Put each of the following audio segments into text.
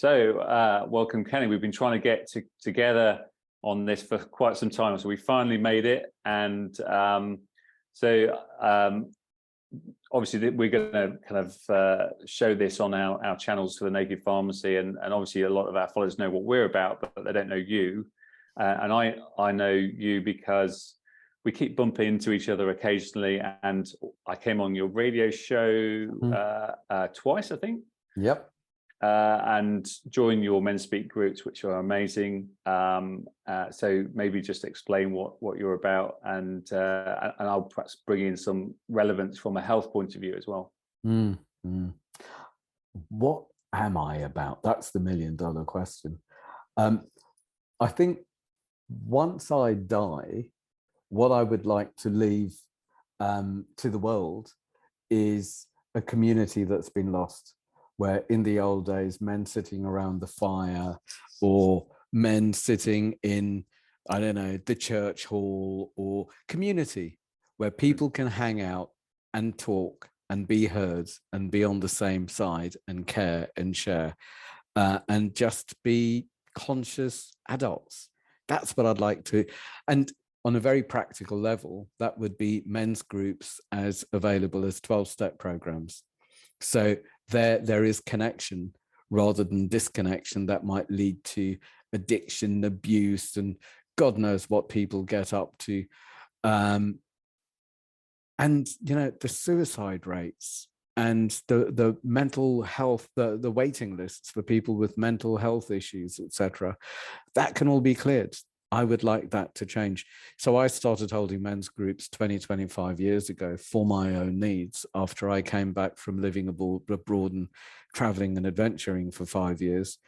Welcome, Kenny. We've been trying to get together on this for quite some time, so we finally made it. And obviously, we're going to kind of show this on our channels for the Naked Pharmacy, and obviously, a lot of our followers know what we're about, but they don't know you. And I know you because we keep bumping into each other occasionally, and I came on your radio show twice, I think. Yep. And join your Men Speak groups, which are amazing. So maybe just explain what you're about, and I'll perhaps bring in some relevance from a health point of view as well. What am I about? That's the $1 million question. I think once I die, what I would like to leave to the world is a community that's been lost, where in the old days, men sitting around the fire, or men sitting in, I don't know, the church hall, or community where people can hang out and talk and be heard and be on the same side and care and share and just be conscious adults. That's what I'd like to. And on a very practical level, that would be men's groups as available as 12-step programs. So there is connection rather than disconnection that might lead to addiction, abuse, and God knows what people get up to. And, you know, the suicide rates and the mental health, the waiting lists for people with mental health issues, etc., that can all be cleared. I would like that to change. So I started holding men's groups 25 years ago for my own needs after I came back from living abroad and traveling and adventuring for 5 years.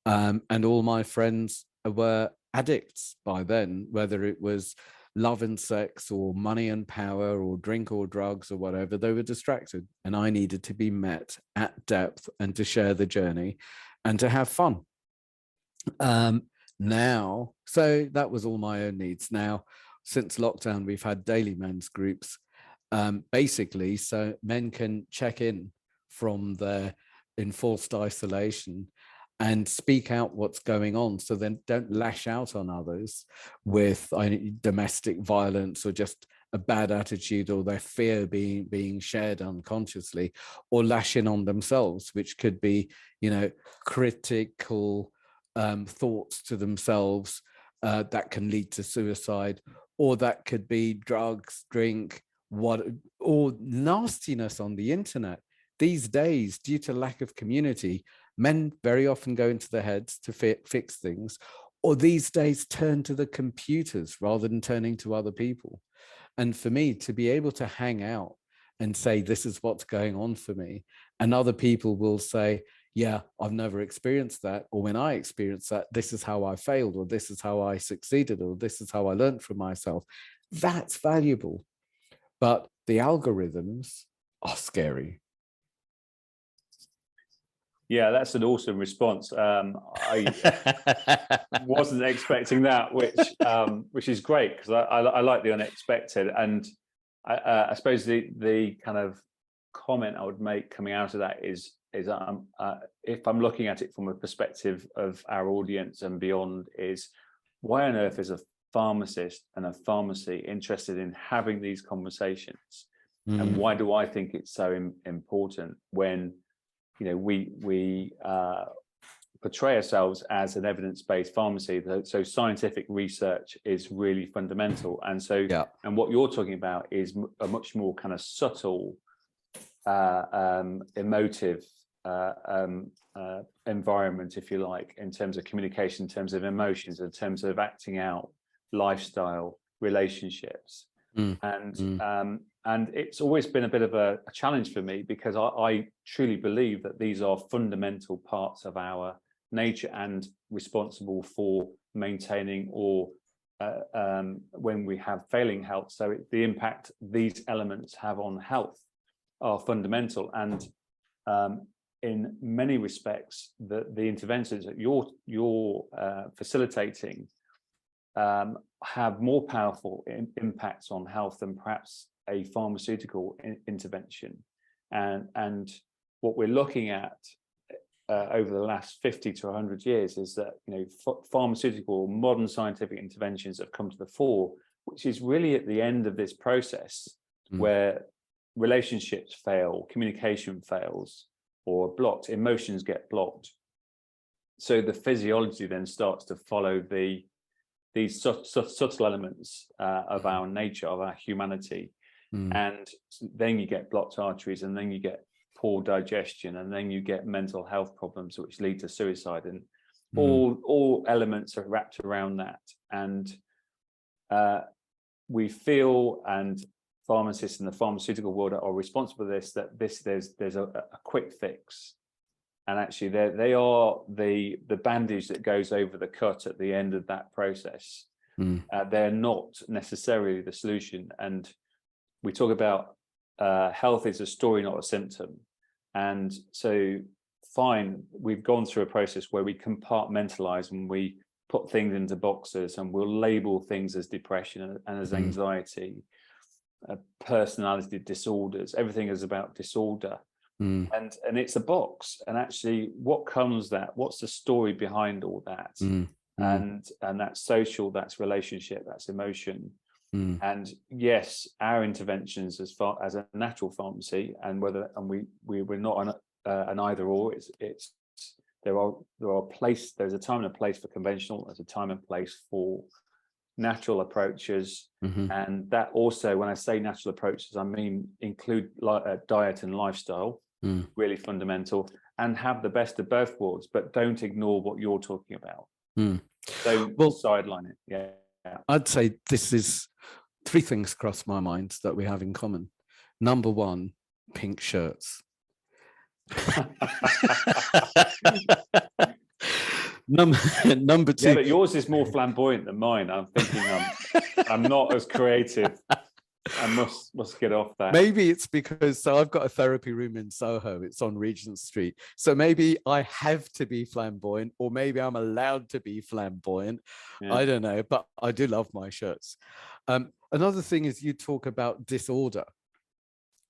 And all my friends were addicts by then, whether it was love and sex or money and power or drink or drugs or whatever. They were distracted, and I needed to be met at depth and to share the journey and to have fun. Now, so that was all my own needs. Now, since lockdown, we've had daily men's groups, basically, so men can check in from their enforced isolation and speak out what's going on, so then don't lash out on others with domestic violence or just a bad attitude, or their fear being shared unconsciously, or lash in on themselves, which could be, you know, critical thoughts to themselves that can lead to suicide, or that could be drugs, drink, or nastiness on the internet. These days, due to lack of community, men very often go into their heads to fix things, or these days turn to the computers rather than turning to other people. And for me to be able to hang out and say, this is what's going on for me, and other people will say, yeah, I've never experienced that, or when I experienced that, this is how I failed, or this is how I succeeded, or this is how I learned from myself. That's valuable. But the algorithms are scary. Yeah, that's an awesome response. I wasn't expecting that, which is great, because I like the unexpected. And I suppose the kind of comment I would make coming out of that is if I'm looking at it from a perspective of our audience and beyond, is why on earth is a pharmacist and a pharmacy interested in having these conversations? And why do I think it's so important when, you know, we portray ourselves as an evidence-based pharmacy? So scientific research is really fundamental. And so, and what you're talking about is a much more kind of subtle, emotive environment, if you like, in terms of communication, in terms of emotions, in terms of acting out, lifestyle, relationships. And it's always been a bit of a challenge for me, because I truly believe that these are fundamental parts of our nature and responsible for maintaining or when we have failing health. So the impact these elements have on health are fundamental. And in many respects, the interventions that you're facilitating have more powerful impacts on health than perhaps a pharmaceutical intervention. And what we're looking at over the last 50 to 100 years is that, you know, pharmaceutical, modern scientific interventions have come to the fore, which is really at the end of this process where relationships fail, communication fails, or blocked, emotions get blocked. So the physiology then starts to follow these subtle elements of our nature, of our humanity. And then you get blocked arteries, and then you get poor digestion, and then you get mental health problems which lead to suicide, and all elements are wrapped around that. And we feel, and pharmacists in the pharmaceutical world are responsible for this, that there's a quick fix. And actually they are the bandage that goes over the cut at the end of that process. They're not necessarily the solution. And we talk about health is a story, not a symptom. And so fine, we've gone through a process where we compartmentalize and we put things into boxes, and we'll label things as depression and as anxiety, personality disorders. Everything is about disorder. And it's a box. And actually what comes what's the story behind all that? And that's social, that's relationship, that's emotion. And yes, our interventions as far as a natural pharmacy, and we're not an either or, there's a time and a place for conventional, there's a time and place for natural approaches. And that also, when I say natural approaches, I mean include diet and lifestyle, really fundamental, and have the best of both worlds, but don't ignore what you're talking about. Don't sideline it. Yeah, I'd say this is three things cross my mind that we have in common. Number one, pink shirts. Number two. Yeah, but yours is more flamboyant than mine. I'm thinking I'm not as creative. I must get off that. Maybe it's because, so I've got a therapy room in Soho. It's on Regent Street. So maybe I have to be flamboyant, or maybe I'm allowed to be flamboyant. Yeah. I don't know, but I do love my shirts. Another thing is you talk about disorder.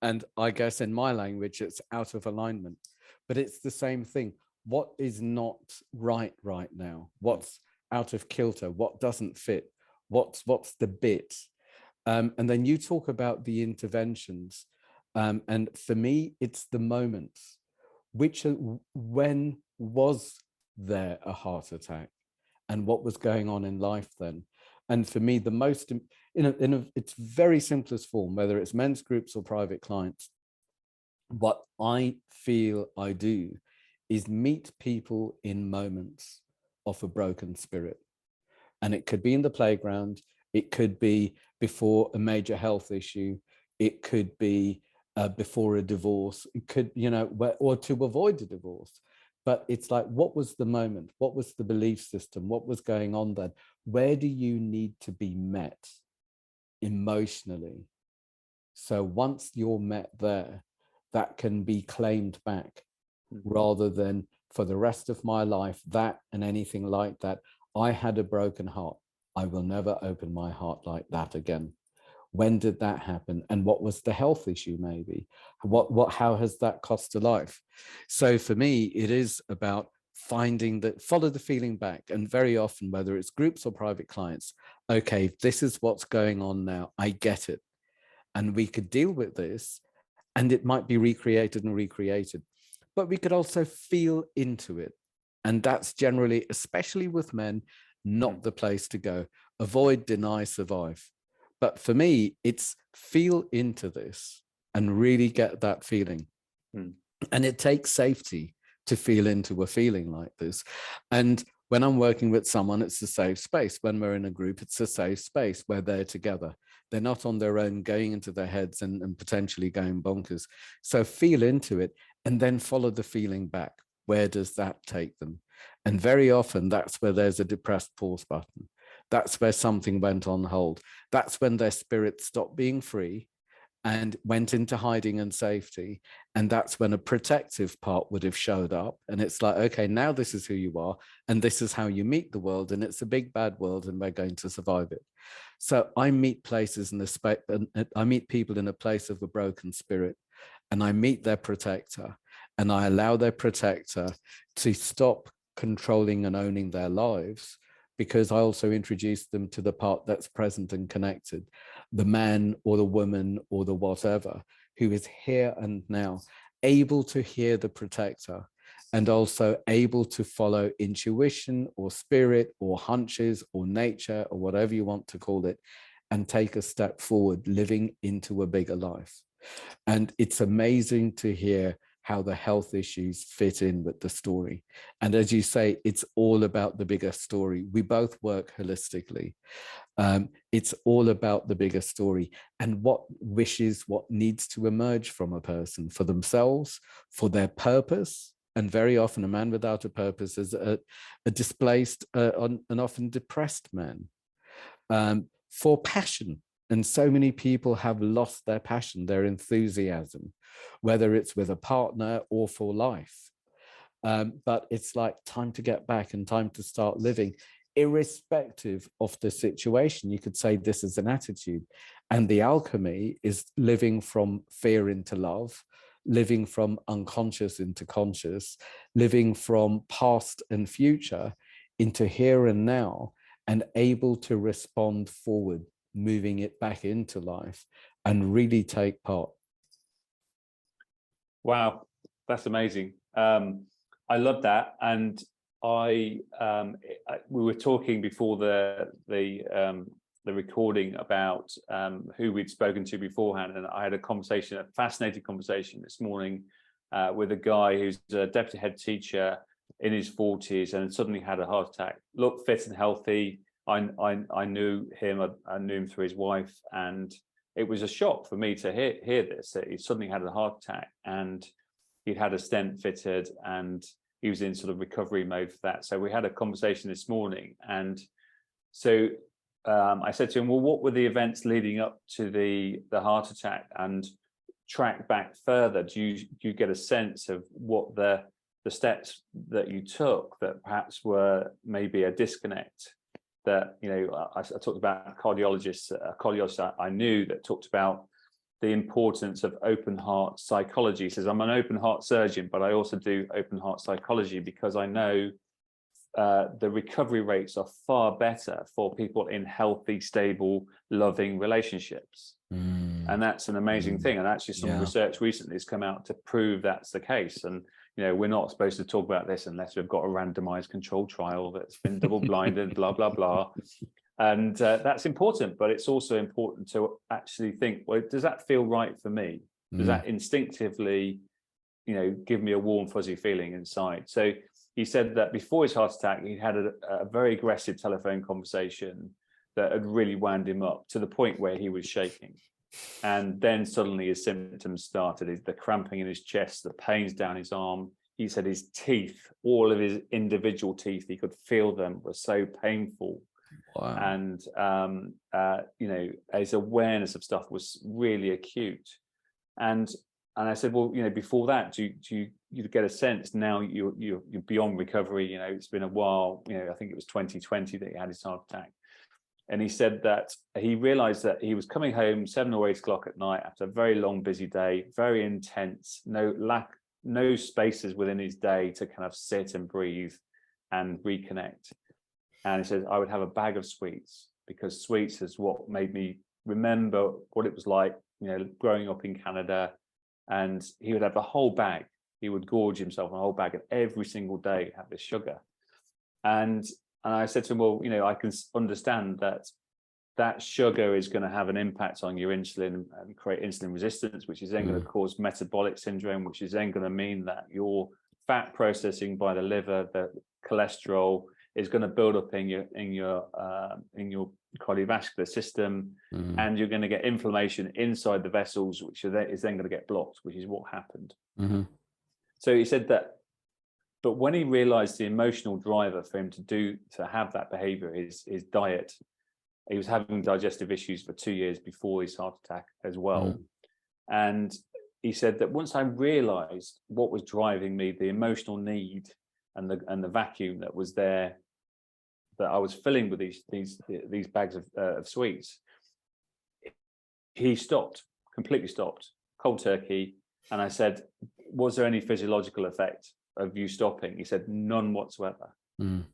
And I guess in my language, it's out of alignment, but it's the same thing. What is not right now? What's out of kilter? What doesn't fit? What's the bit? And then you talk about the interventions. And for me, it's the moments. When was there a heart attack? And what was going on in life then? And for me, the most, in its very simplest form, whether it's men's groups or private clients, what I feel I do is meet people in moments of a broken spirit. And it could be in the playground, it could be before a major health issue, it could be before a divorce, it could, or to avoid a divorce. But it's like, what was the moment? What was the belief system? What was going on then? Where do you need to be met emotionally? So once you're met there, that can be claimed back, rather than for the rest of my life, that and anything like that. I had a broken heart. I will never open my heart like that again. When did that happen? And what was the health issue maybe? How has that cost a life? So for me, it is about finding that, follow the feeling back. And very often, whether it's groups or private clients, okay, this is what's going on now. I get it. And we could deal with this, and it might be recreated and recreated, but we could also feel into it. And that's generally, especially with men, not the place to go. Avoid, deny, survive. But for me, it's feel into this and really get that feeling. And it takes safety to feel into a feeling like this. And when I'm working with someone, it's a safe space. When we're in a group, it's a safe space where they're together. They're not on their own going into their heads and potentially going bonkers. So feel into it and then follow the feeling back. Where does that take them? And very often that's where there's a depressed pause button. That's where something went on hold. That's when their spirit stopped being free and went into hiding and safety. And that's when a protective part would have showed up. And it's like, okay, now this is who you are. And this is how you meet the world. And it's a big, bad world, and we're going to survive it. So I meet places in the space, and I meet people in a place of a broken spirit, and I meet their protector. and I allow their protector to stop controlling and owning their lives, because I also introduce them to the part that's present and connected, the man or the woman or the whatever, who is here and now, able to hear the protector and also able to follow intuition or spirit or hunches or nature or whatever you want to call it, and take a step forward, living into a bigger life. And it's amazing to hear how the health issues fit in with the story. And as you say, it's all about the bigger story. We both work holistically. It's all about the bigger story and what wishes, what needs to emerge from a person for themselves, for their purpose. And very often a man without a purpose is a displaced and often depressed man. For passion. And so many people have lost their passion, their enthusiasm, whether it's with a partner or for life. But it's like time to get back and time to start living, irrespective of the situation. You could say this is an attitude. And the alchemy is living from fear into love, living from unconscious into conscious, living from past and future into here and now, and able to respond forward, moving it back into life and really take part. Wow, that's amazing. I love that. And we were talking before the recording about who we'd spoken to beforehand, and I had a fascinating conversation this morning with a guy who's a deputy head teacher in his 40s and suddenly had a heart attack. Looked fit and healthy. I knew him. I knew him through his wife, and it was a shock for me to hear this, that he suddenly had a heart attack and he'd had a stent fitted and he was in sort of recovery mode for that. So we had a conversation this morning, and so I said to him, well, what were the events leading up to the heart attack, and track back further? Do you get a sense of what the steps that you took that perhaps were maybe a disconnect? That, you know, I talked about a cardiologist I knew that talked about the importance of open heart psychology. He says, I'm an open heart surgeon, but I also do open heart psychology because I know the recovery rates are far better for people in healthy, stable, loving relationships. And that's an amazing thing. And actually some research recently has come out to prove that's the case. And, you know, we're not supposed to talk about this unless we've got a randomized controlled trial that's been double blinded, blah, blah, blah. And that's important, but it's also important to actually think, well, does that feel right for me? Does that instinctively, you know, give me a warm, fuzzy feeling inside? So he said that before his heart attack, he had a very aggressive telephone conversation that had really wound him up to the point where he was shaking. And then suddenly his symptoms started, the cramping in his chest, the pains down his arm. He said his teeth, all of his individual teeth, he could feel them, were so painful. Wow. And, you know, his awareness of stuff was really acute. And I said, well, you know, before that, do you get a sense now you're beyond recovery? You know, it's been a while. You know, I think it was 2020 that he had his heart attack. And he said that he realized that he was coming home 7 or 8 o'clock at night after a very long, busy day, very intense, no spaces within his day to kind of sit and breathe and reconnect. And he says, I would have a bag of sweets, because sweets is what made me remember what it was like, you know, growing up in Canada. And he would have the whole bag. He would gorge himself on a whole bag, and every single day have this sugar. And I said to him, well, you know, I can understand that sugar is going to have an impact on your insulin and create insulin resistance, which is then going to cause metabolic syndrome, which is then going to mean that your fat processing by the liver, the cholesterol, is going to build up in your cardiovascular system, and you're going to get inflammation inside the vessels, which is then going to get blocked, which is what happened. So he said that, but when he realized the emotional driver for him to have that behavior, his diet, he was having digestive issues for 2 years before his heart attack as well. And he said that once I realized what was driving me, the emotional need and the vacuum that was there, that I was filling with these bags of sweets, he completely stopped, cold turkey. And I said, was there any physiological effect of you stopping? He said, none whatsoever. And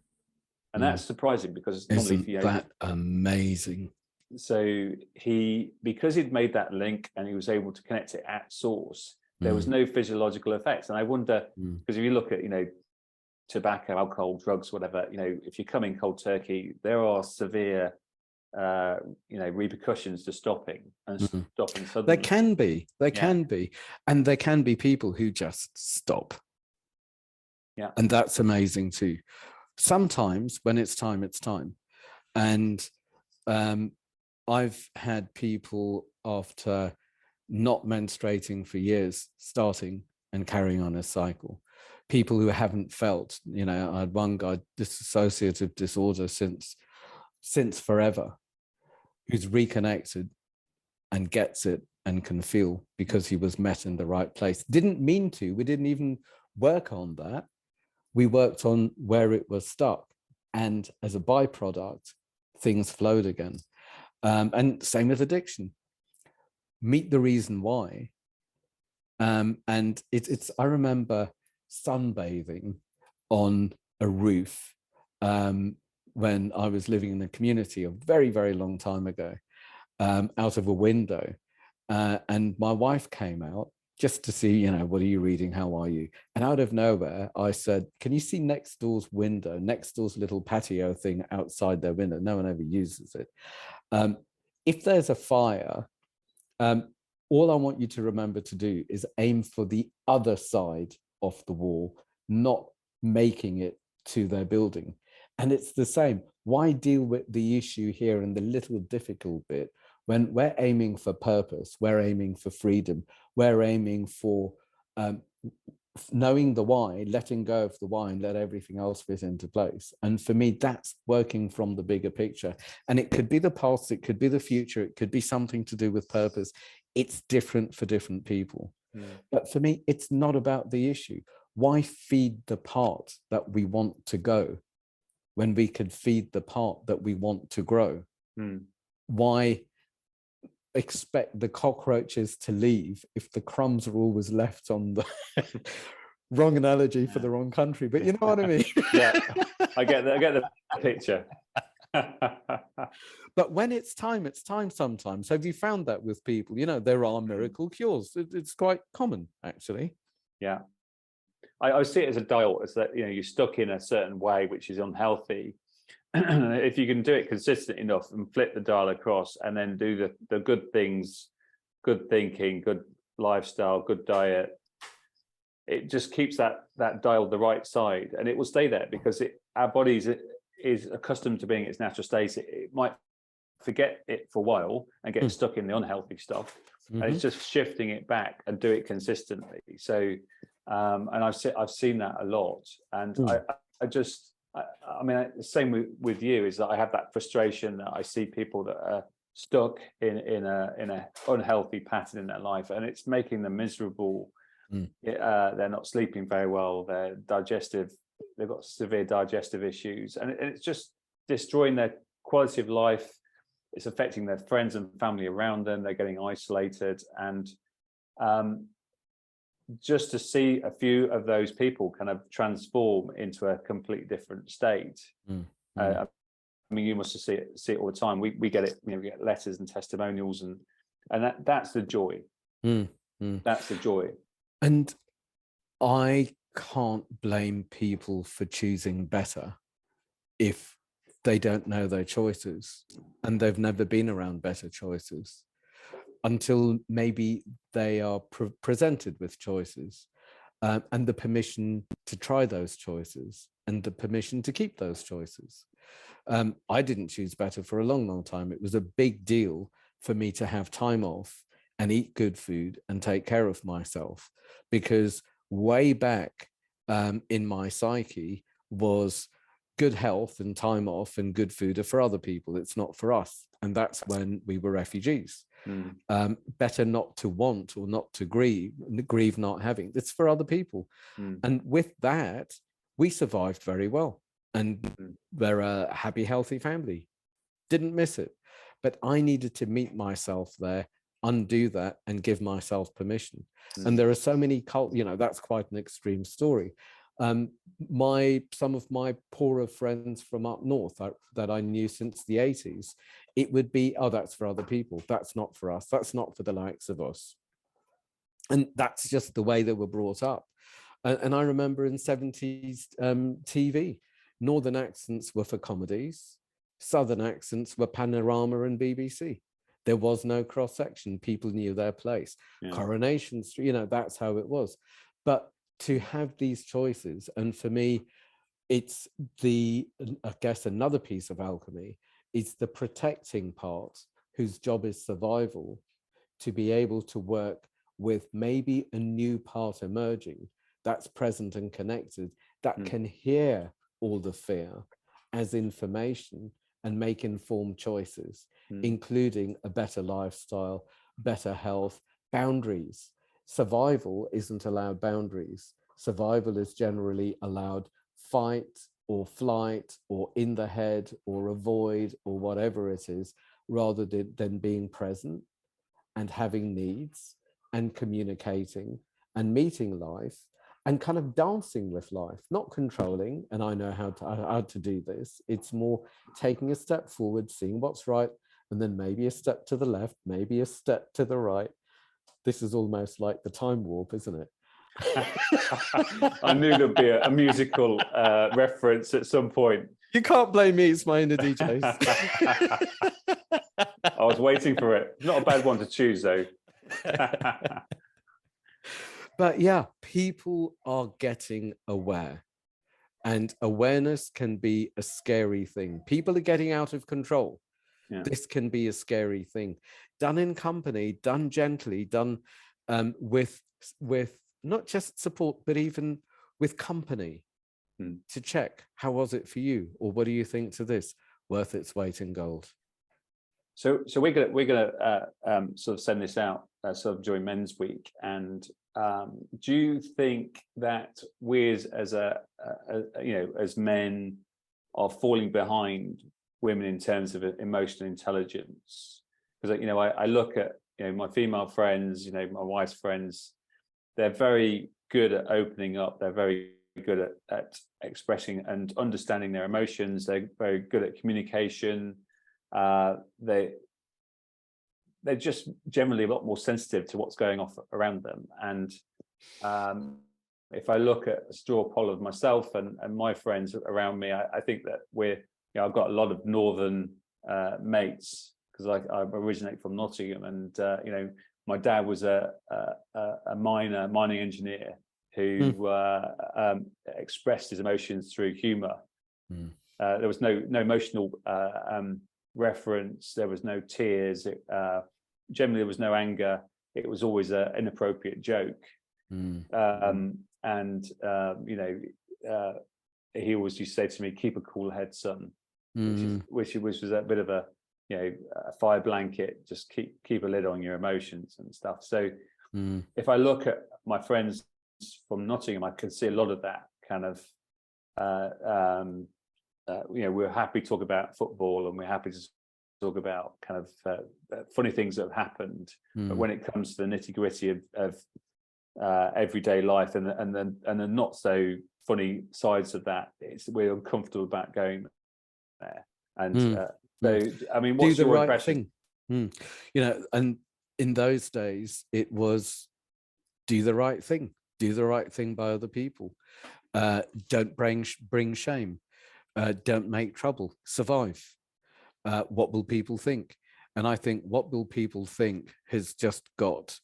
that's surprising, because normally, Isn't that amazing? So because he'd made that link and he was able to connect it at source, there was no physiological effects. And I wonder, because if you look at, tobacco, alcohol, drugs, whatever, if you come in cold turkey, there are severe repercussions to stopping and stopping suddenly. There can be, and there can be people who just stop. Yeah. And that's amazing too. Sometimes when it's time, it's time. And I've had people after not menstruating for years starting and carrying on a cycle. People who haven't felt, I had one guy, dissociative disorder since forever, who's reconnected and gets it and can feel because he was met in the right place. Didn't mean to. We didn't even work on that. We worked on where it was stuck. And as a byproduct, things flowed again. And same with addiction. Meet the reason why. And I remember sunbathing on a roof when I was living in a community a very, very long time ago, out of a window. And my wife came out just to see, what are you reading? How are you? And out of nowhere, I said, can you see next door's window, next door's little patio thing outside their window? No one ever uses it. If there's a fire, all I want you to remember to do is aim for the other side of the wall, not making it to their building. And it's the same. Why deal with the issue here and the little difficult bit when we're aiming for purpose, we're aiming for freedom, we're aiming for knowing the why, letting go of the why and let everything else fit into place. And for me, that's working from the bigger picture. And it could be the past, it could be the future, it could be something to do with purpose. It's different for different people. But for me, it's not about the issue. Why feed the part that we want to go when we could feed the part that we want to grow? Why expect the cockroaches to leave if the crumbs are always left on the wrong analogy for the wrong country, but you know what I mean? Yeah, I get the picture. But when it's time sometimes. Have you found that with people? There are miracle cures. It's quite common, actually. Yeah. I see it as a dial. It's that, you're stuck in a certain way, which is unhealthy. If you can do it consistent enough and flip the dial across and then do the good things, good thinking, good lifestyle, good diet, it just keeps that dial the right side, and it will stay there because our bodies is accustomed to being its natural state. It might forget it for a while and get stuck in the unhealthy stuff, and it's just shifting it back and do it consistently. So and I've seen that a lot, and I mean, the same with you is that I have that frustration that I see people that are stuck in a unhealthy pattern in their life, and it's making them miserable. They're not sleeping very well. They've got severe digestive issues, and it's just destroying their quality of life. It's affecting their friends and family around them. They're getting isolated, and just to see a few of those people kind of transform into a completely different state. I mean, you must see it all the time. We get it. We get letters and testimonials, and that's the joy. That's the joy. And I can't blame people for choosing better if they don't know their choices and they've never been around better choices until maybe they are presented with choices and the permission to try those choices and the permission to keep those choices. I didn't choose better for a long, long time. It was a big deal for me to have time off and eat good food and take care of myself, because way back in my psyche was good health and time off and good food are for other people. It's not for us. And that's when we were refugees. Better not to want or not to grieve not having. It's for other people. And with that, we survived very well. And we're a happy, healthy family. Didn't miss it. But I needed to meet myself there undo that and give myself permission. Mm. And there are so many that's quite an extreme story. Some of my poorer friends from up north that I knew since the 80s, it would be, oh, that's for other people, that's not for us, that's not for the likes of us. And that's just the way they were brought up. And I remember in 70s TV, northern accents were for comedies, southern accents were Panorama and BBC. There was no cross section. People knew their place. Yeah. Coronation Street, that's how it was. But to have these choices, and for me, it's I guess another piece of alchemy is the protecting part, whose job is survival, to be able to work with maybe a new part emerging that's present and connected, that can hear all the fear as information and make informed choices, including a better lifestyle, better health, boundaries. Survival isn't allowed boundaries. Survival is generally allowed fight or flight or in the head or avoid or whatever it is, rather than being present and having needs and communicating and meeting life and kind of dancing with life, not controlling. And I know how to do this. It's more taking a step forward, seeing what's right, and then maybe a step to the left, maybe a step to the right. This is almost like the time warp, isn't it? I knew there'd be a musical reference at some point. You can't blame me, it's my inner DJs. I was waiting for it. Not a bad one to choose, though. But yeah, people are getting aware, and awareness can be a scary thing. People are getting out of control. Yeah. This can be a scary thing. Done in company, done gently, done with not just support, but even with company to check, how was it for you? Or what do you think to this? Worth its weight in gold. So we're gonna sort of send this out sort of during Men's Week. And do you think that we as as men are falling behind women in terms of emotional intelligence? Because I look at my female friends, my wife's friends, they're very good at opening up. They're very good at expressing and understanding their emotions. They're very good at communication. They're just generally a lot more sensitive to what's going on around them. And if I look at a straw poll of myself and my friends around me, I think that I've got a lot of northern mates, because I originate from Nottingham, and my dad was a mining engineer who expressed his emotions through humour. There was no emotional reference. There was no tears. Generally, there was no anger. It was always an inappropriate joke. He always used to say to me, "Keep a cool head, son," which was a bit of a a fire blanket. Just keep a lid on your emotions and stuff. So if I look at my friends from Nottingham, I can see a lot of that kind of. We're happy to talk about football, and we're happy to talk about kind of funny things that have happened. But when it comes to the nitty gritty of everyday life and the not so funny sides of that, we're uncomfortable about going there. And so, I mean, what's your impression? And in those days, it was do the right thing by other people. Don't bring shame. Don't make trouble. Survive. What will people think? And I think what will people think has just got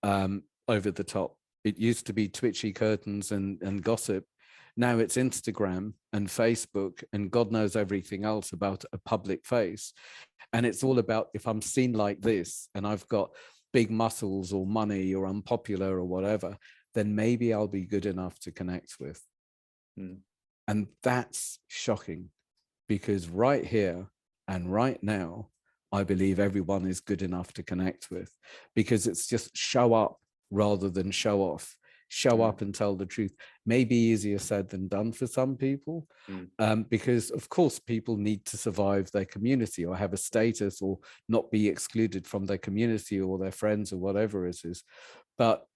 over the top. It used to be twitchy curtains and gossip. Now it's Instagram and Facebook and God knows everything else about a public face. And it's all about, if I'm seen like this and I've got big muscles or money or I'm popular or whatever, then maybe I'll be good enough to connect with. And that's shocking, because right here and right now, I believe everyone is good enough to connect with, because it's just show up rather than show off. show up and tell the truth. Maybe easier said than done for some people, because of course people need to survive their community or have a status or not be excluded from their community or their friends or whatever it is. But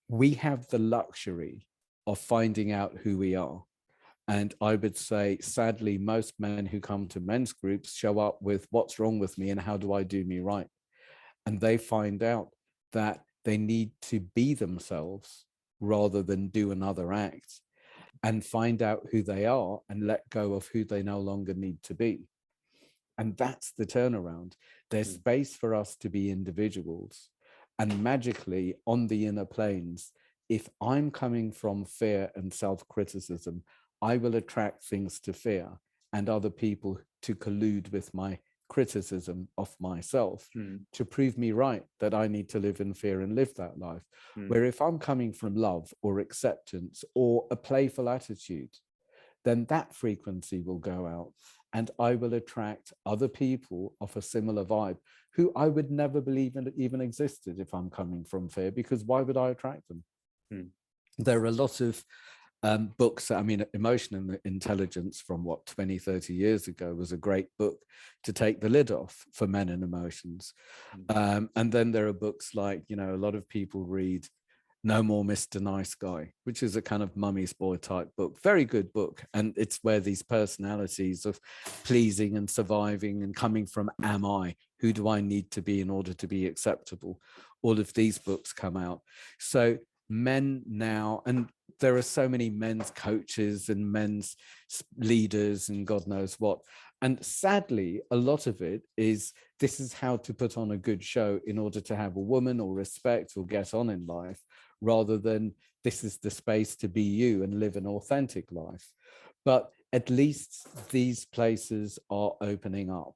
we have the luxury of finding out who we are. And I would say, sadly, most men who come to men's groups show up with what's wrong with me and how do I do me right? And they find out that they need to be themselves rather than do another act, and find out who they are and let go of who they no longer need to be. And that's the turnaround. There's space for us to be individuals. And magically, on the inner planes, if I'm coming from fear and self-criticism, I will attract things to fear and other people to collude with my criticism of myself to prove me right that I need to live in fear and live that life. Where if I'm coming from love or acceptance or a playful attitude, then that frequency will go out and I will attract other people of a similar vibe who I would never believe even existed if I'm coming from fear, because why would I attract them? There are a lot of books. I mean, Emotional Intelligence from 20, 30 years ago was a great book to take the lid off for men and emotions. And then there are books like, a lot of people read No More Mr. Nice Guy, which is a kind of mummy's boy type book. Very good book. And it's where these personalities of pleasing and surviving and coming from am I, who do I need to be in order to be acceptable? All of these books come out. So men now, and there are so many men's coaches and men's leaders and God knows what. And sadly, a lot of it is, this is how to put on a good show in order to have a woman or respect or get on in life, rather than this is the space to be you and live an authentic life. But at least these places are opening up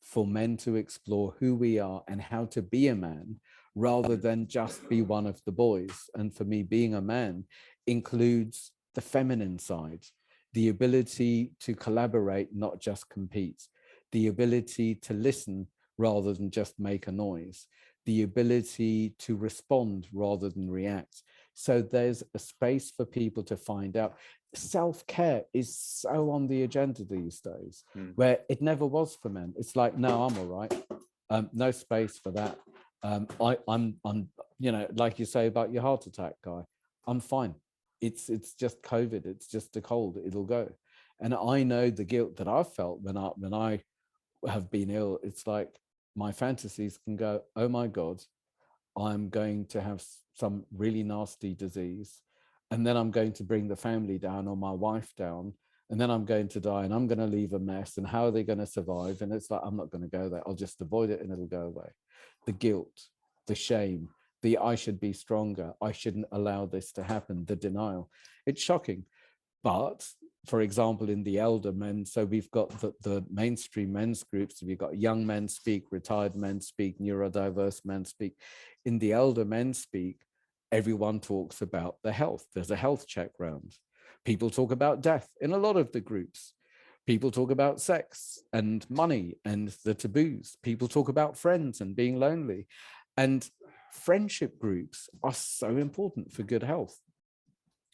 for men to explore who we are and how to be a man, rather than just be one of the boys. And for me, being a man includes the feminine side, the ability to collaborate, not just compete, the ability to listen rather than just make a noise, the ability to respond rather than react. So there's a space for people to find out. Self-care is so on the agenda these days, where it never was for men. It's like, no, I'm all right. No space for that. I'm, like you say about your heart attack, guy, I'm fine. It's just COVID. It's just a cold. It'll go. And I know the guilt that I've felt when I have been ill. It's like my fantasies can go, oh my God, I'm going to have some really nasty disease. And then I'm going to bring the family down or my wife down. And then I'm going to die and I'm going to leave a mess. And how are they going to survive? And it's like, I'm not going to go there. I'll just avoid it and it'll go away. The guilt, the shame, the I should be stronger, I shouldn't allow this to happen, the denial. It's shocking. But for example, in the elder men, so we've got the mainstream men's groups, we've got young men speak, retired men speak, neurodiverse men speak. In the elder men speak, everyone talks about the health. There's a health check round. People talk about death in a lot of the groups. People talk about sex and money and the taboos. People talk about friends and being lonely. And friendship groups are so important for good health.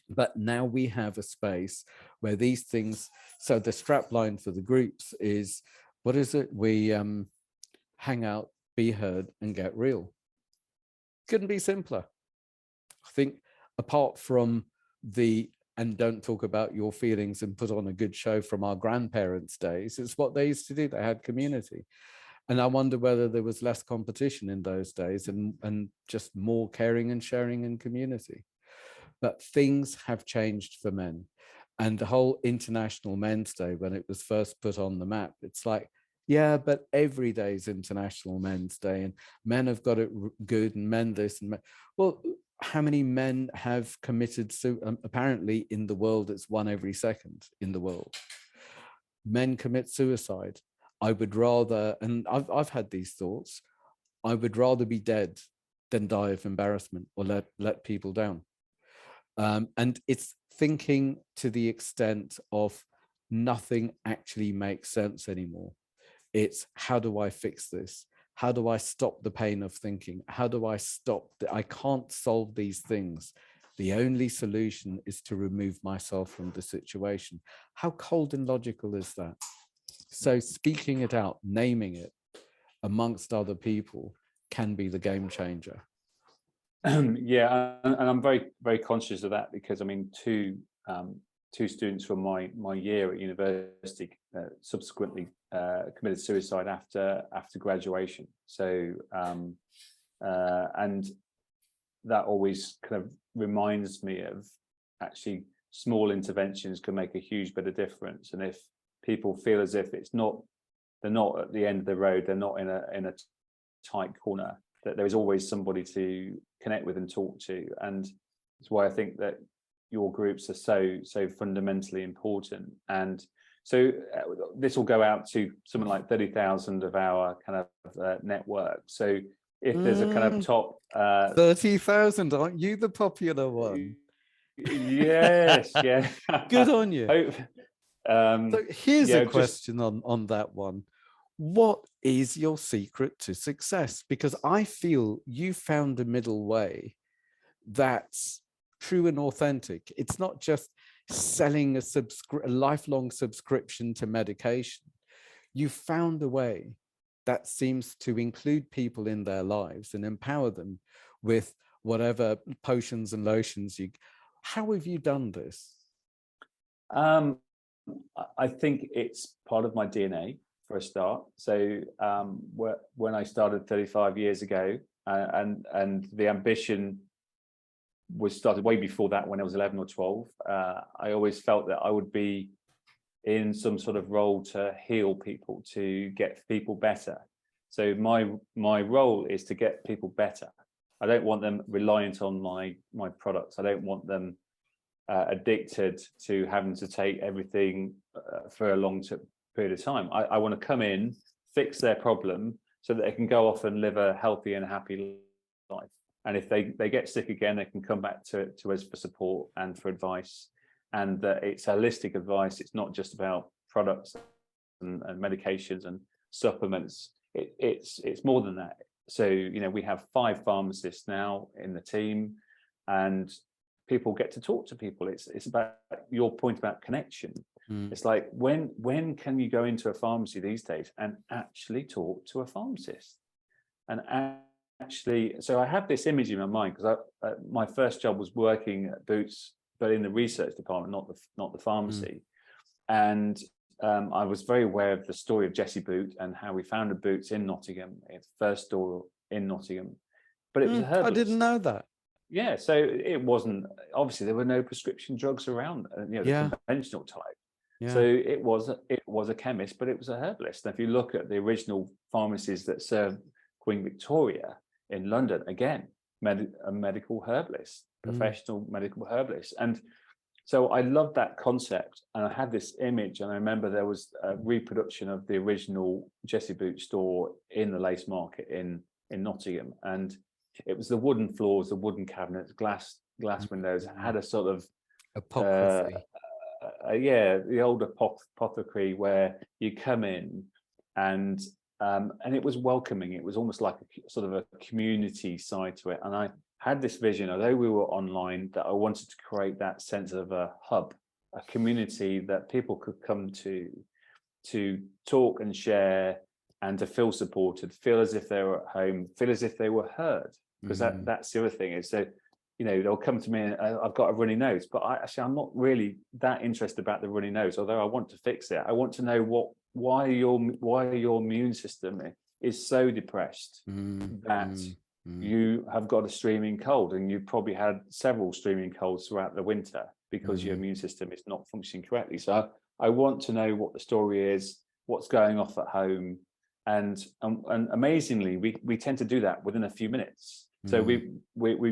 But now we have a space where these things, so the strap line for the groups is, what is it? We hang out, be heard, and get real. Couldn't be simpler. I think apart from and don't talk about your feelings and put on a good show from our grandparents' days, it's what they used to do. They had community. And I wonder whether there was less competition in those days and just more caring and sharing in community. But things have changed for men. And the whole International Men's Day, when it was first put on the map, it's like, yeah, but every day is International Men's Day and men have got it good and men this and men. Well, how many men have committed apparently in the world, it's 1 every second in the world. Men commit suicide. I would rather, and I've had these thoughts, I would rather be dead than die of embarrassment or let people down. And it's thinking to the extent of nothing actually makes sense anymore. It's how do I fix this? How do I stop the pain of thinking? How do I stop I can't solve these things the only solution is to remove myself from the situation. How cold and logical is that? So speaking it out, naming it amongst other people can be the game changer. Yeah, and I'm very, very conscious of that, because I mean, two students from my year at university subsequently committed suicide after graduation. So and that always kind of reminds me of, actually, small interventions can make a huge bit of difference. And if people feel as if they're not at the end of the road, they're not in a tight corner, that there is always somebody to connect with and talk to. And that's why I think that your groups are so fundamentally important. And so this will go out to something like 30,000 of our kind of network. So if there's a kind of top 30,000, aren't you the popular one? Yes, yeah. Good on you. So here's yeah, a question on that one. What is your secret to success? Because I feel you found a middle way that's true and authentic. It's not just selling a lifelong subscription to medication. You found a way that seems to include people in their lives and empower them with whatever potions and lotions you. How have you done this? I think it's part of my DNA for a start. So when I started 35 years ago, and the ambition was started way before that, when I was 11 or 12, I always felt that I would be in some sort of role to heal people, to get people better. So my role is to get people better. I don't want them reliant on my products. I don't want them addicted to having to take everything for a long period of time. I want to come in, fix their problem, so that they can go off and live a healthy and happy life. And if they get sick again, they can come back to us for support and for advice. And that it's holistic advice. It's not just about products and medications and supplements. It's more than that. So, we have 5 pharmacists now in the team, and people get to talk to people. It's about your point about connection. It's like, when can you go into a pharmacy these days and actually talk to a pharmacist? And actually, so I have this image in my mind, because my first job was working at Boots, but in the research department, not the pharmacy. And I was very aware of the story of Jesse Boot and how we founded Boots in Nottingham, its first store in Nottingham. But it was a herbalist. I didn't know that. Yeah, so it wasn't, obviously there were no prescription drugs around, the conventional type. Yeah. So it was a chemist, but it was a herbalist. And if you look at the original pharmacies that served Queen Victoria in London, again, a medical herbalist, professional medical herbalist. And so I loved that concept, and I had this image, and I remember there was a reproduction of the original Jesse Boot store in the Lace Market in Nottingham, and it was the wooden floors, the wooden cabinets, glass windows, had a sort of apocryphy. The old apothecary, where you come in and it was welcoming. It was almost like a sort of a community side to it. And I had this vision, although we were online, that I wanted to create that sense of a hub, a community that people could come to talk and share, and to feel supported, feel as if they were at home, feel as if they were heard. Because that's the other thing, is that, they'll come to me and I've got a runny nose, but I'm not really that interested about the runny nose, although I want to fix it. I want to know why your immune system is so depressed that you have got a streaming cold, and you've probably had several streaming colds throughout the winter because your immune system is not functioning correctly. So I want to know what the story is, what's going off at home. And amazingly, we tend to do that within a few minutes. So we're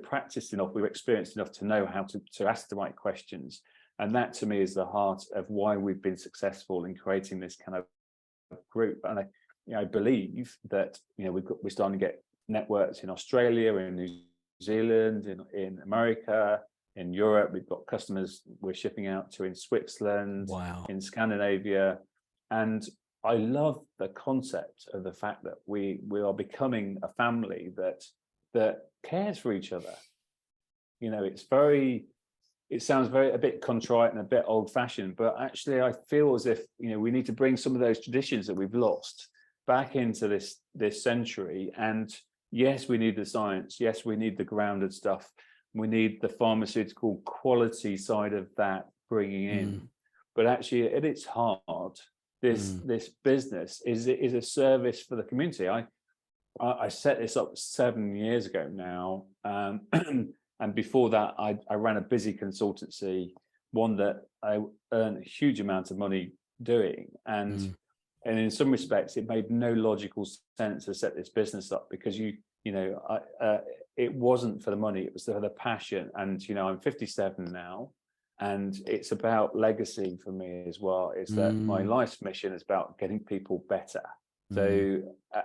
practiced enough, we're experienced enough to know how to ask the right questions. And that, to me, is the heart of why we've been successful in creating this kind of group. And I believe that we're starting to get networks in Australia, in New Zealand, in America, in Europe. We've got customers we're shipping out to in Switzerland, in Scandinavia. And I love the concept of the fact that we are becoming a family that that cares for each other. You know, it sounds a bit contrite and a bit old fashioned, but actually I feel as if, you know, we need to bring some of those traditions that we've lost back into this century. And yes, we need the science. Yes, we need the grounded stuff. We need the pharmaceutical quality side of that bringing in. But actually at its heart, this business is a service for the community. I set this up 7 years ago now. And before that, I ran a busy consultancy, one that I earned a huge amount of money doing. And in some respects, it made no logical sense to set this business up, because it wasn't for the money, it was for the passion. And, you know, I'm 57 now, and it's about legacy for me as well, is that my life's mission is about getting people better. So,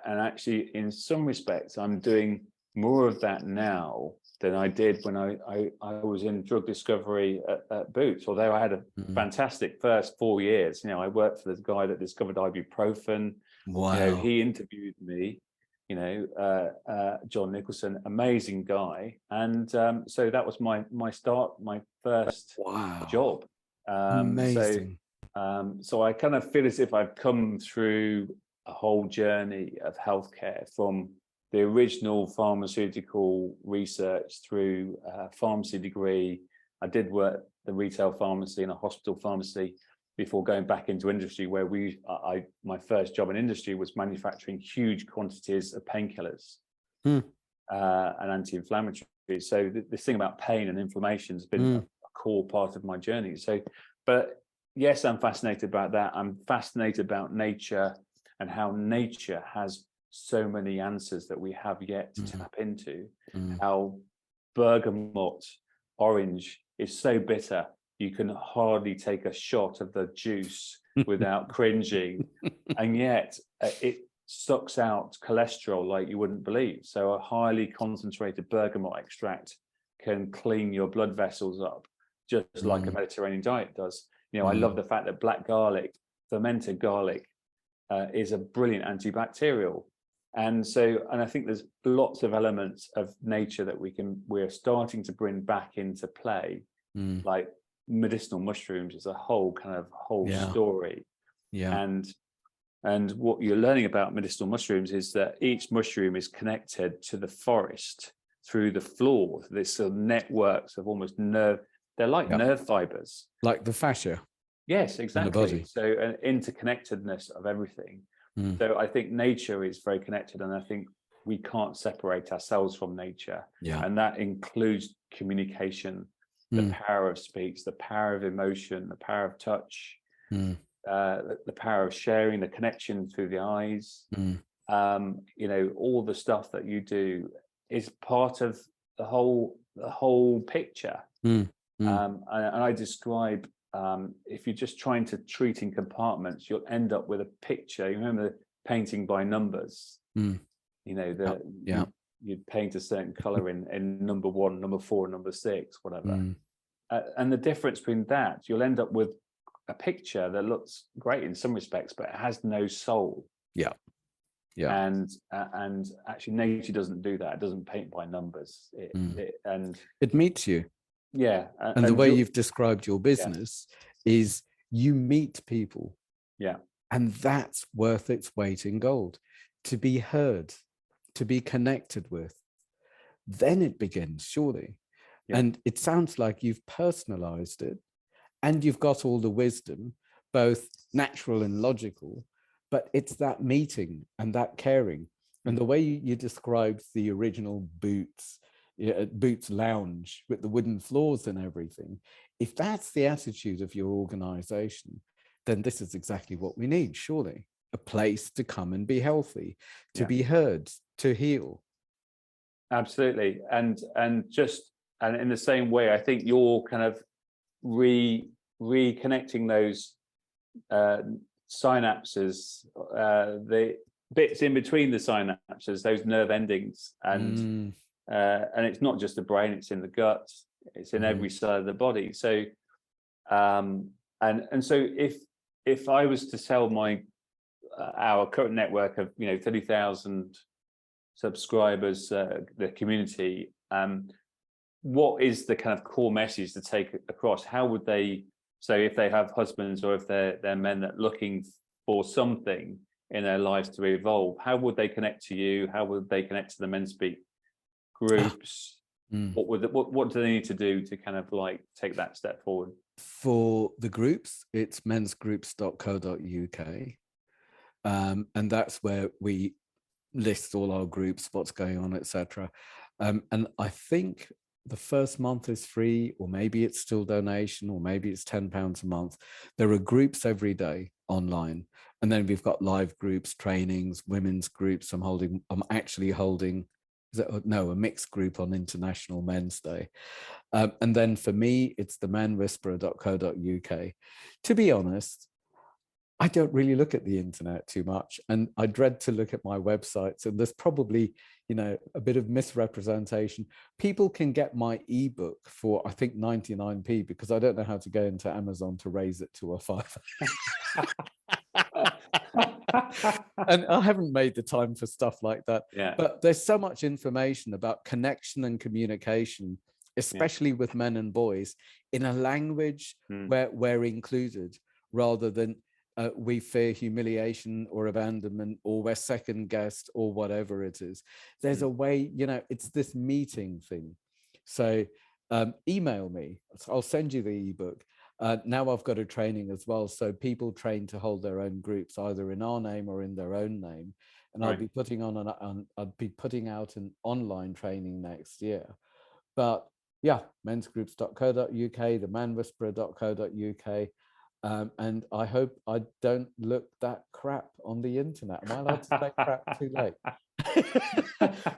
and actually, in some respects, I'm doing more of that now than I did when I was in drug discovery at Boots. Although I had a fantastic first 4 years. You know, I worked for the guy that discovered ibuprofen. Wow. You know, he interviewed me. You know, John Nicholson, amazing guy. And so that was my start, my first job. Amazing. So I kind of feel as if I've come through a whole journey of healthcare, from the original pharmaceutical research through a pharmacy degree. I did work the retail pharmacy and a hospital pharmacy before going back into industry, where my first job in industry was manufacturing huge quantities of painkillers and anti-inflammatories. So this thing about pain and inflammation has been a core part of my journey. So, but yes, I'm fascinated about that. I'm fascinated about nature and how nature has so many answers that we have yet to tap into. How bergamot orange is so bitter, you can hardly take a shot of the juice without cringing, and yet it sucks out cholesterol like you wouldn't believe. So a highly concentrated bergamot extract can clean your blood vessels up, just like a Mediterranean diet does. You know, I love the fact that black garlic, fermented garlic, is a brilliant antibacterial. And I think there's lots of elements of nature that we're starting to bring back into play, like medicinal mushrooms is a whole story. And what you're learning about medicinal mushrooms is that each mushroom is connected to the forest through the floor. This sort of networks of almost nerve. They're like nerve fibers, like the fascia. Yes, exactly. In the body. So an interconnectedness of everything. So I think nature is very connected, and I think we can't separate ourselves from nature. And that includes communication, the power of speech, the power of emotion, the power of touch, the power of sharing, the connection through the eyes. You know, all the stuff that you do is part of the whole picture. And I describe, if you're just trying to treat in compartments, you'll end up with a picture. You remember the painting by numbers? You know, you'd paint a certain color in number 1, number 4, number 6, whatever. And the difference between that, you'll end up with a picture that looks great in some respects, but it has no soul. And actually nature doesn't do that. It doesn't paint by numbers. It meets you. And the way you've described your business is you meet people. And that's worth its weight in gold. To be heard, to be connected with. Then it begins, surely. And it sounds like you've personalized it, and you've got all the wisdom, both natural and logical, but it's that meeting and that caring. And the way you described the original Boots lounge with the wooden floors and everything, if that's the attitude of your organization, then this is exactly what we need, surely. A place to come and be healthy, to be heard, to heal. Absolutely. And in the same way, I think you're kind of reconnecting those synapses, the bits in between the synapses, those nerve endings, and it's not just the brain; it's in the gut, it's in every side of the body. So, and so if I was to sell our current network of 30,000 subscribers, the community, what is the kind of core message to take across? How would they, so if they have husbands or if they're men that are looking for something in their lives to evolve, how would they connect to you? How would they connect to the Men Speak groups? What do they need to do to kind of like take that step forward? For the groups, it's mensgroups.co.uk. And that's where we list all our groups, what's going on, etc. And I think the first month is free, or maybe it's still donation, or maybe it's £10 a month. There are groups every day online, and then we've got live groups, trainings, women's groups. I'm actually holding a mixed group on International Men's Day. And then for me, it's the manwhisperer.co.uk. To be honest, I don't really look at the internet too much, and I dread to look at my websites. And there's probably, a bit of misrepresentation. People can get my ebook for, I think, 99p, because I don't know how to go into Amazon to raise it to a 5. And I haven't made the time for stuff like that. Yeah. But there's so much information about connection and communication, especially with men and boys, in a language where we're included, rather than we fear humiliation or abandonment, or we're second guessed, or whatever it is. There's a way, it's this meeting thing. So email me. I'll send you the ebook. Now I've got a training as well. So people train to hold their own groups, either in our name or in their own name. And I'll be putting out an online training next year. But yeah, mensgroups.co.uk, the manwhisperer.co.uk. And I hope I don't look that crap on the internet. Am I allowed to say crap too late?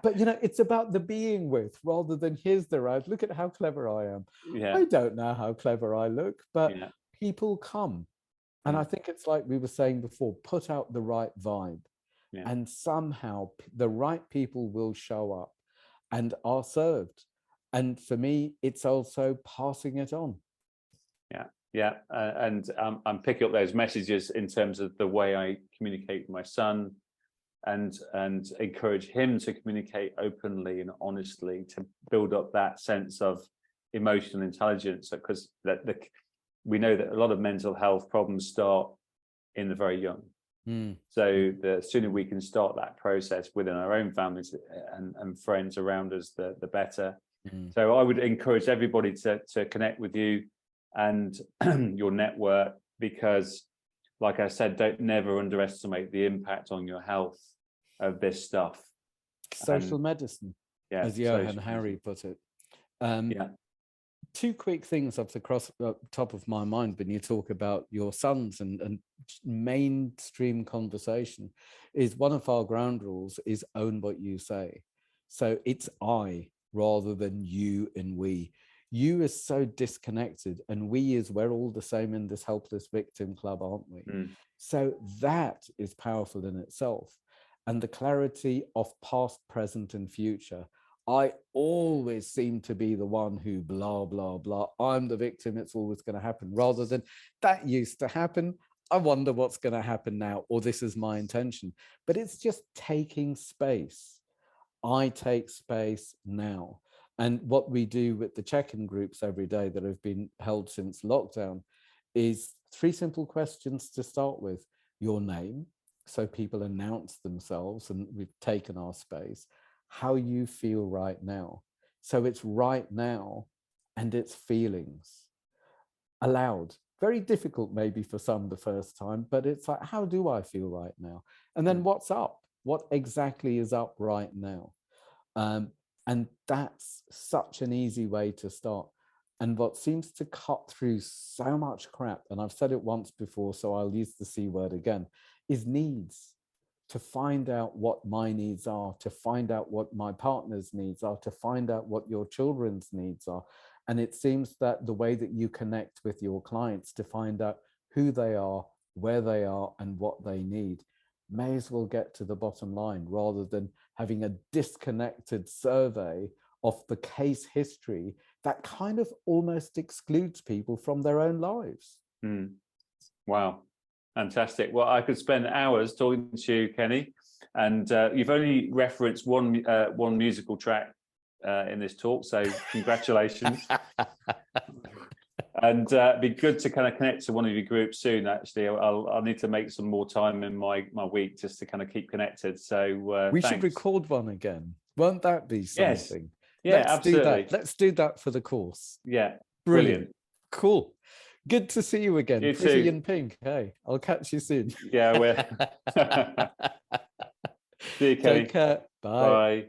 But it's about the being with, rather than here's the road, look at how clever I am. I don't know how clever I look, but people come. And I think it's like we were saying before, put out the right vibe, and somehow the right people will show up and are served. And for me, it's also passing it on. Yeah, and I'm picking up those messages in terms of the way I communicate with my son, and encourage him to communicate openly and honestly, to build up that sense of emotional intelligence, because we know that a lot of mental health problems start in the very young. So the sooner we can start that process within our own families and friends around us, the better. So I would encourage everybody to connect with you and your network, because like I said, don't never underestimate the impact on your health of this stuff. Social medicine, as Johan Hari put it. Two quick things off the top of my mind when you talk about your sons and mainstream conversation, is one of our ground rules is own what you say. So it's I rather than you and we. You is so disconnected, and we is, we're all the same in this helpless victim club, aren't we? So that is powerful in itself. And the clarity of past, present, and future. I always seem to be the one who blah, blah, blah. I'm the victim. It's always going to happen, rather than that used to happen. I wonder what's going to happen now, or this is my intention. But it's just taking space. I take space now. And what we do with the check-in groups every day that have been held since lockdown is 3 simple questions to start with. Your name, so people announce themselves and we've taken our space. How you feel right now. So it's right now, and it's feelings aloud. Very difficult maybe for some the first time, but it's like, how do I feel right now? And then what's up? What exactly is up right now? And that's such an easy way to start. And what seems to cut through so much crap, and I've said it once before, so I'll use the C word again, is needs. To find out what my needs are, to find out what my partner's needs are, to find out what your children's needs are. And it seems that the way that you connect with your clients to find out who they are, where they are, and what they need, may as well get to the bottom line, rather than having a disconnected survey of the case history that kind of almost excludes people from their own lives. Wow, fantastic. Well, I could spend hours talking to you, Kenny. And you've only referenced one musical track in this talk, so congratulations. And it'd be good to kind of connect to one of your groups soon. Actually, I'll need to make some more time in my week just to kind of keep connected. So we thanks. should record one again. Won't that be something? Yeah, Let's absolutely. do that. Let's do that for the course. Yeah, Brilliant. Cool. Good to see you again. You Pretty too. in pink. Hey, I'll catch you soon. Yeah, we're. See you, Kelly. Take care. Bye. Bye.